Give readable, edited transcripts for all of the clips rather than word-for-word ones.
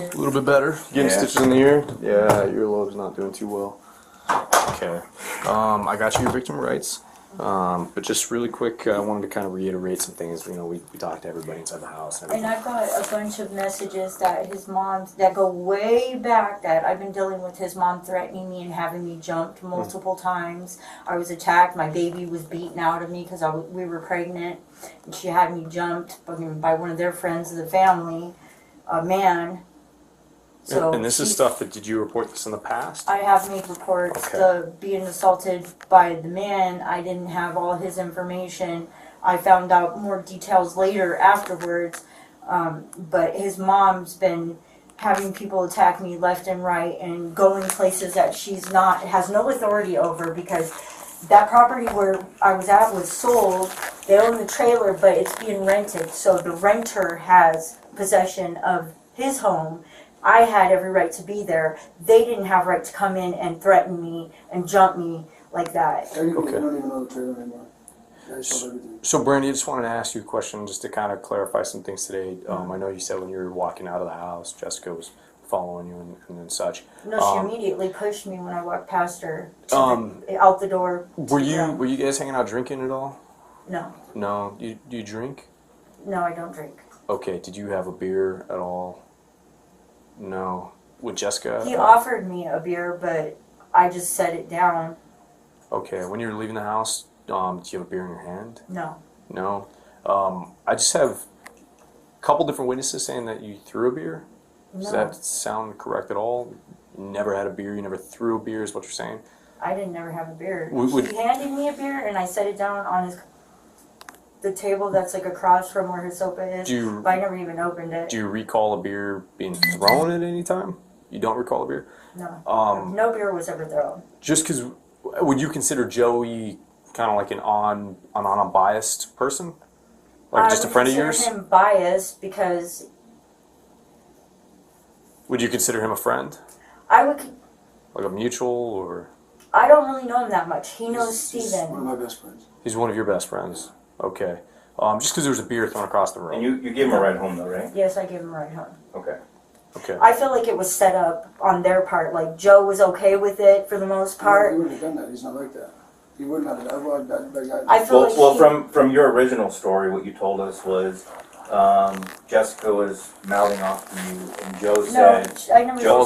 A little bit better. Getting stitches in the ear. Yeah, earlobe's not doing too well. Okay. I got you your victim rights. But just really quick, I wanted to kind of reiterate some things. You know, we talked to everybody inside the house. And I've got a bunch of messages that his mom's, that go way back, that I've been dealing with his mom threatening me and having me jumped multiple times. I was attacked. My baby was beaten out of me because we were pregnant. And she had me jumped by one of their friends of the family, a man. So and this is stuff that, did you report this in the past? I have made reports. Okay. Being assaulted by the man, I didn't have all his information. I found out more details later afterwards. But his mom's been having people attack me left and right and going places that has no authority over, because that property where I was at was sold. They own the trailer, but it's being rented. So the renter has possession of his home. I had every right to be there. They didn't have right to come in and threaten me and jump me like that. Okay. You don't even know the trailer anymore. So Brandy, I just wanted to ask you a question just to kind of clarify some things today. I know you said when you were walking out of the house, Jessica was following you and such. No, she immediately pushed me when I walked past her out the door. Were you guys hanging out drinking at all? No. No. Do you drink? No, I don't drink. Okay. Did you have a beer at all? No. With Jessica? He offered me a beer, but I just set it down. Okay. When you were leaving the house, did you have a beer in your hand? No. No. I just have a couple different witnesses saying that you threw a beer. No. Does that sound correct at all? You never had a beer, you never threw a beer is what you're saying? I didn't never have a beer. Would- He handed me a beer and I set it down on the table that's like across from where his sofa is, but I never even opened it. Do you recall a beer being thrown at any time? You don't recall a beer? No. No beer was ever thrown. Just because, would you consider Joey kind of like an unbiased person? Like just a friend of yours? I would consider him biased because... Would you consider him a friend? I would... Like a mutual or... I don't really know him that much. He knows He's Steven. one of my best friends. He's one of your best friends. Okay. Just because there was a beer thrown across the room. And you gave him a ride home though, right? Yes, I gave him a ride home. Okay. Okay. I feel like it was set up on their part. Like, Joe was okay with it for the most part. He wouldn't have done that. He's not like that. He wouldn't have done that. I feel like from your original story, what you told us was Jessica was mouthing off to you, and Joe said, I never Joe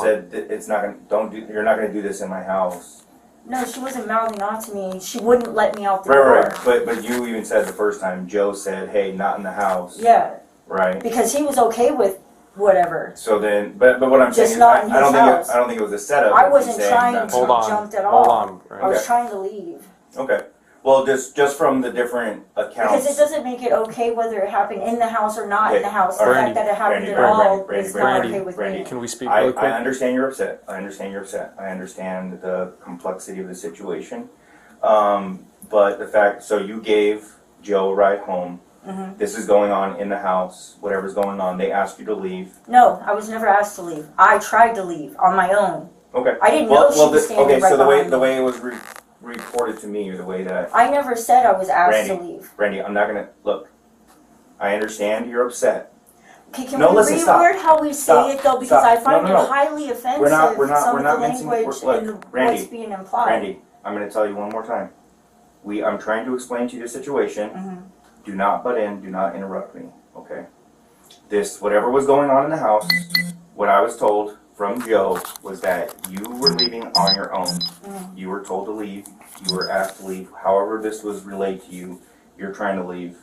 said, it's not gonna, you're not gonna do this in my house. No, she wasn't mouthing off to me. She wouldn't let me out the door. Right. But you even said the first time, Joe said, hey, not in the house. Yeah. Right. Because he was okay with whatever. So then, but what I'm saying is, not in his house. I don't think it was a setup. I wasn't trying to be jumped at all. Hold on. Right. I was trying to leave. Okay. Well, just from the different accounts. Because it doesn't make it okay whether it happened in the house or not in the house. The Brandy, fact that it happened Brandy, at all Brandy, is not okay with me. Can we speak I really quick? understand you're upset. I understand the complexity of the situation. But the fact, so you gave Joe a ride home. Mm-hmm. This is going on in the house. Whatever's going on, they asked you to leave. No, I was never asked to leave. I tried to leave on my own. Okay. I didn't know she was standing right so behind me. the way it was reported to me, or the way that I never said I was asked to leave. Brandy, I'm not gonna look. I understand you're upset. Okay, can we reword how we say it though? Because I find it highly offensive. Some of the language and what's being implied. Brandy, I'm going to tell you one more time. I'm trying to explain to you the situation. Mm-hmm. Do not butt in. Do not interrupt me. Okay. Whatever was going on in the house, what I was told from Joe was that you were leaving on your own. Mm-hmm. You were told to leave. You were asked to leave. However this was relayed to you, you're trying to leave.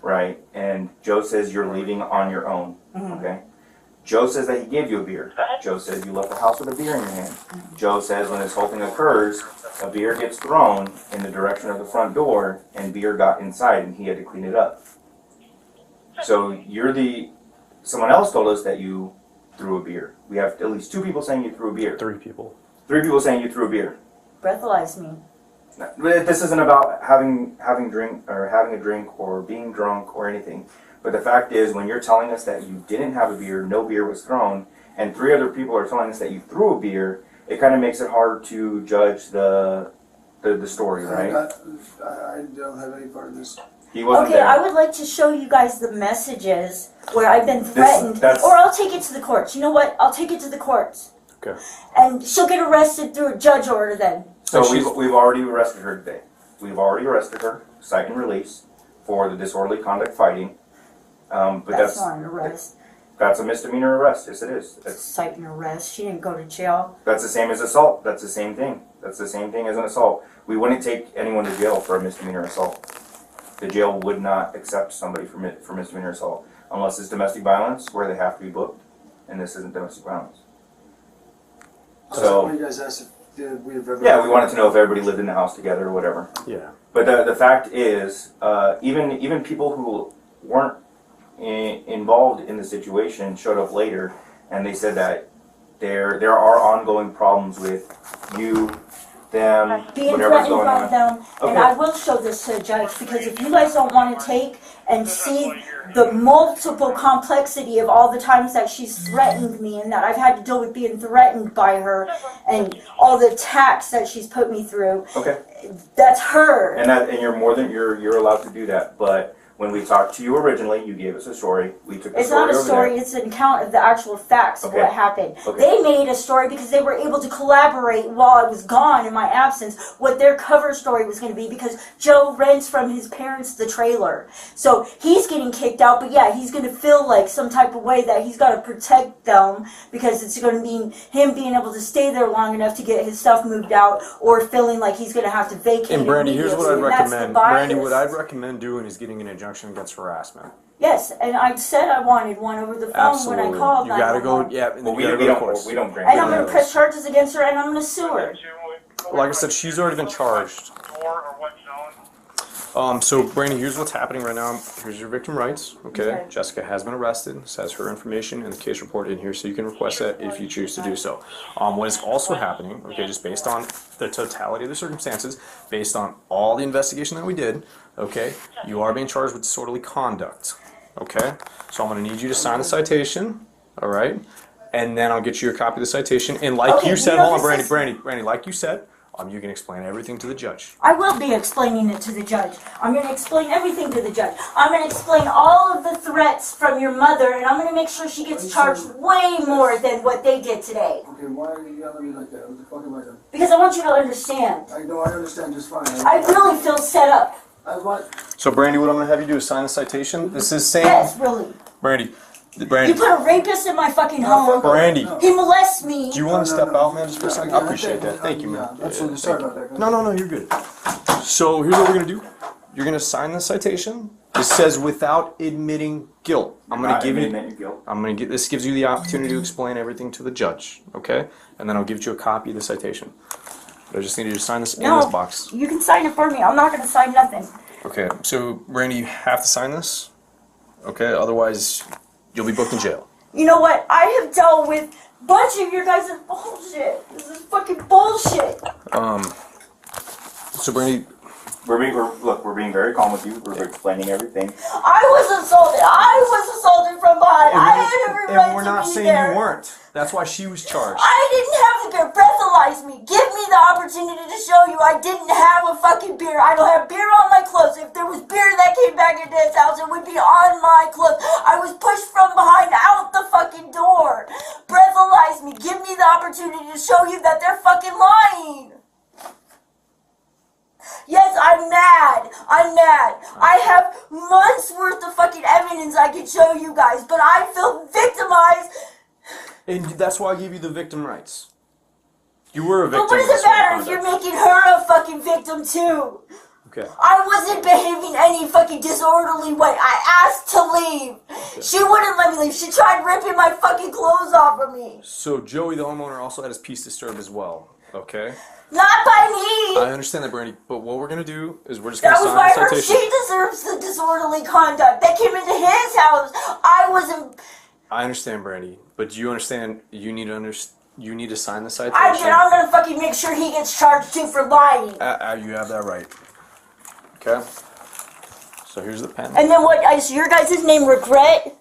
Right? And Joe says you're leaving on your own. Mm-hmm. Okay? Joe says that he gave you a beer. Joe says you left the house with a beer in your hand. Mm-hmm. Joe says when this whole thing occurs, a beer gets thrown in the direction of the front door, and beer got inside, and he had to clean it up. So someone else told us that you threw a beer. We have at least 2 people saying you threw a beer. 3 people. 3 people saying you threw a beer. Breathalyze me. This isn't about having a drink or being drunk or anything. But the fact is, when you're telling us that you didn't have a beer, no beer was thrown, and 3 other people are telling us that you threw a beer, it kind of makes it hard to judge the story, right? I don't have any part of this. He wasn't Okay, there. I would like to show you guys the messages where I've been threatened. That's- Or I'll take it to the courts. You know what? I'll take it to the courts. Okay. And she'll get arrested through a judge order then. So we've already arrested her today. We've already arrested her, cite and release, for the disorderly conduct fighting. But That's not an arrest. That's a misdemeanor arrest. Yes, it is. Cite and arrest. She didn't go to jail. That's the same as assault. That's the same thing. That's the same thing as an assault. We wouldn't take anyone to jail for a misdemeanor assault. The jail would not accept somebody for misdemeanor assault unless it's domestic violence, where they have to be booked, and this isn't domestic violence. So you guys asked if we have ever. yeah, we wanted to know if everybody lived in the house together or whatever. Yeah. But the fact is, even people who weren't involved in the situation showed up later, and they said that there are ongoing problems with you, them, Being whatever's threatened going by on. them. And Okay. I will show this to a judge because if you guys don't want to take and see the multiple complexity of all the times that she's threatened me and that I've had to deal with being threatened by her and all the attacks that she's put me through, Okay, that's her. and you're allowed to do that. But when we talked to you originally, you gave us a story. We took the It's story not a over story, there. it's an account of the actual facts of Okay. what happened. Okay. They made a story because they were able to collaborate while I was gone in my absence what their cover story was going to be because Joe rents from his parents the trailer. So he's getting kicked out, but yeah, he's going to feel like some type of way that he's got to protect them because it's going to mean him being able to stay there long enough to get his stuff moved out or feeling like he's going to have to vacate. And Brandy, here's what I'd immediately, and that's the recommend. Brandy, what bias. I'd recommend doing is getting an injunction against harassment. Yes, and I said I wanted one over the phone Absolutely. when I called. You gotta go. 911. Yeah, and then Well, you gotta go to court. we don't grant. And I'm we going don't- to press charges against her and I'm going to sue her. Like I said, she's already been charged. So Brandy, here's what's happening right now. Here's your victim rights. Okay. Okay. Jessica has been arrested. This has her information and the case report in here, so you can request that if you choose to do so. What is also happening? Okay, just based on the totality of the circumstances, based on all the investigation that we did. Okay, you are being charged with disorderly conduct. Okay, so I'm going to need you to sign the citation. All right, and then I'll get you a copy of the citation. And like Okay, you said, you know, hold on, this Brandy, is- Brandy, like you said. You can explain everything to the judge. I will be explaining it to the judge. I'm going to explain everything to the judge. I'm going to explain all of the threats from your mother, and I'm going to make sure she gets charged way more than what they did today. Okay, why are you yelling at me like that? What the fuck am I doing? Because I want you to understand. I know, I understand just fine. I really feel set up. I want. So, Brandy, what I'm going to have you do is sign the citation. This is saying, Yes, really. Brandy, You Brandy, put a rapist in my fucking No, home. fuck Brandy. no. He molests me. do you want to No, step no. out, man, just for a second? Yeah, I appreciate that. yeah, Thank you, man. yeah, absolutely. Sorry about that. No, you're good. So, here's what we're going to do. You're going to sign the citation. This says without admitting guilt. I'm going Not to give you. admitting that you're guilty. I'm going to get. This gives you the opportunity to explain everything to the judge. Okay, and then I'll give you a copy of the citation. But I just need you to sign this in this box. You can sign it for me. I'm not going to sign nothing. Okay. So, Brandy, you have to sign this. Okay. Otherwise, you'll be booked in jail. You know what? I have dealt with a bunch of your guys' bullshit. This is fucking bullshit. So, Brandy, We're being very calm with you. We're explaining everything. I was assaulted from behind. I had every right and we're to not be saying there. you weren't. That's why she was charged. I didn't have the beer. Breathalyze me. Give me the opportunity to show you I didn't have a fucking beer. I don't have beer on my clothes. If there was beer that came back into his house, it would be on my clothes. I was pushed from behind out the fucking door. Breathalyze me. Give me the opportunity to show you that they're fucking lying. Yes, I'm mad. I have months worth of fucking evidence I can show you guys, but I feel victimized. And that's why I gave you the victim rights. You were a victim. But what does of it matter if disorderly you're conduct. making her a fucking victim too? Okay. I wasn't behaving any fucking disorderly way. I asked to leave. She wouldn't let me leave. She tried ripping my fucking clothes off of me. So Joey, the homeowner, also had his peace disturbed as well. Okay. Not by me. I understand that, Brandy. But what we're gonna do is we're just gonna That was sign by the her. citation. She deserves the disorderly conduct. That came into his house. I wasn't. I understand, Brandy. But do you understand? You need to sign the citation. I'm gonna fucking make sure he gets charged too for lying. You have that right. Okay. So here's the pen. And then what? Is your guys' name Regret?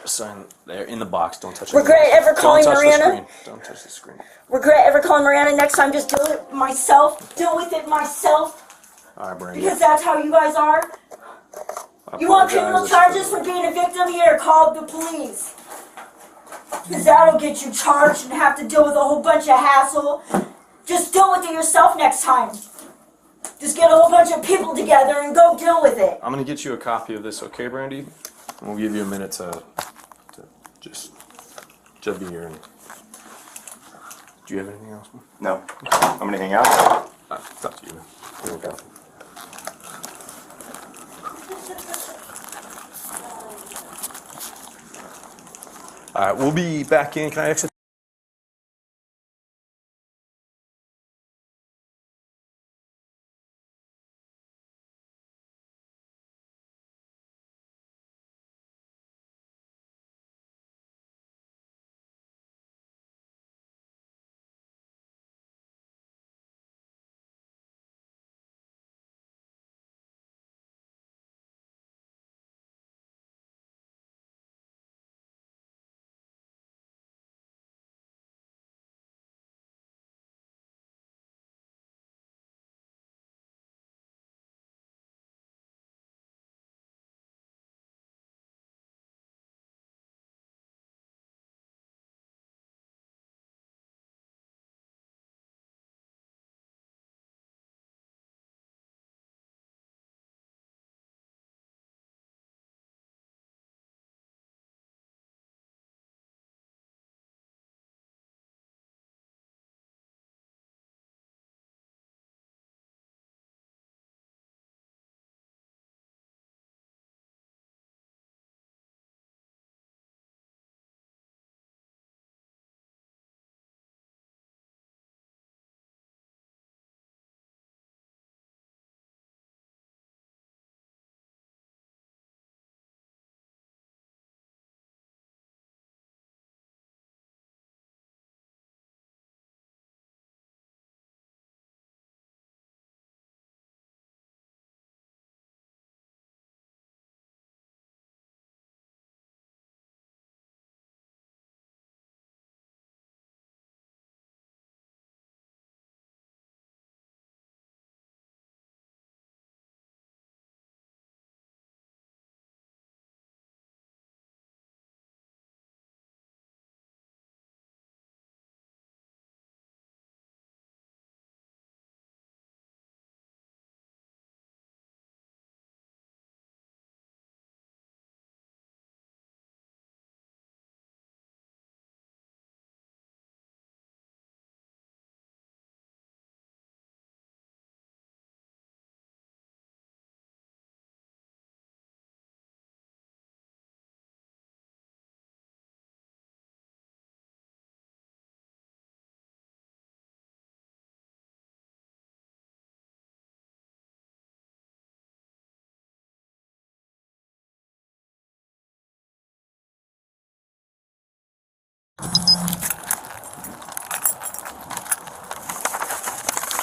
Sign there in the box. Don't touch it. Regret ever calling Don't touch Mariana? the screen. Don't touch the screen. Regret ever calling Mariana? Next time, just deal with it myself. Deal with it myself. All right, Brandy. Because that's how you guys are. You want criminal charges for being a victim here? Call the police. Because that'll get you charged and have to deal with a whole bunch of hassle. Just deal with it yourself next time. Just get a whole bunch of people together and go deal with it. I'm gonna get you a copy of this, okay, Brandy? And we'll give you a minute to just be here. And... Do you have anything else? No. I'm gonna hang out. It's up to you. Here we go. All right, we'll be back in. Can I exit?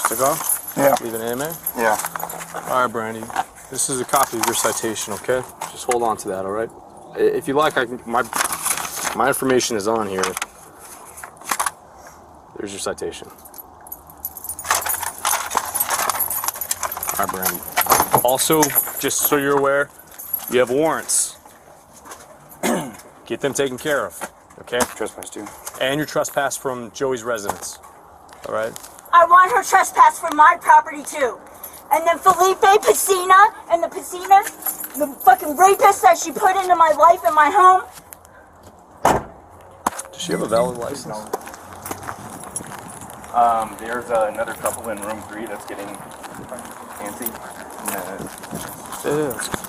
Cigar? Yeah. Leave an AMA? Yeah. All right, Brandy. This is a copy of your citation, okay? Just hold on to that, all right? If you like, my information is on here. There's your citation. All right, Brandy. Also, just so you're aware, you have warrants. Get them taken care of, okay? Trespass too. And your trespass from Joey's residence, all right? I want her trespass from my property too. And then Felipe Piscina and the Piscinas, the fucking rapist that she put into my life and my home. Does she have a valid license? No. There's another couple in room 3 that's getting antsy. Yeah.